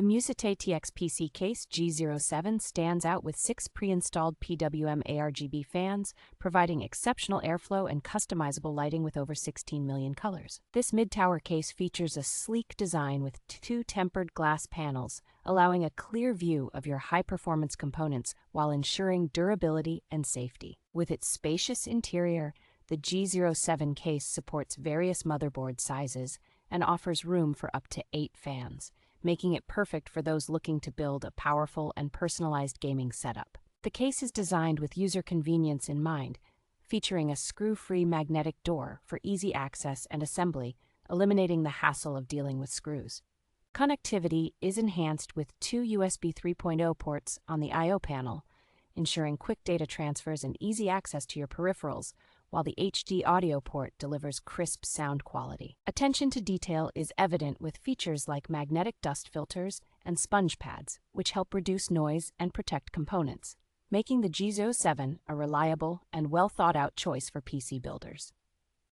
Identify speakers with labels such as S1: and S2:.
S1: The MUSETEX ATX PC case G07 stands out with 6 pre-installed PWM ARGB fans, providing exceptional airflow and customizable lighting with over 16 million colors. This mid-tower case features a sleek design with 2 tempered glass panels, allowing a clear view of your high-performance components while ensuring durability and safety. With its spacious interior, the G07 case supports various motherboard sizes and offers room for up to 8 fans, making it perfect for those looking to build a powerful and personalized gaming setup. The case is designed with user convenience in mind, featuring a screw-free magnetic door for easy access and assembly, eliminating the hassle of dealing with screws. Connectivity is enhanced with 2 USB 3.0 ports on the I/O panel, ensuring quick data transfers and easy access to your peripherals, while the HD audio port delivers crisp sound quality. Attention to detail is evident with features like magnetic dust filters and sponge pads, which help reduce noise and protect components, making the G07 a reliable and well-thought-out choice for PC builders.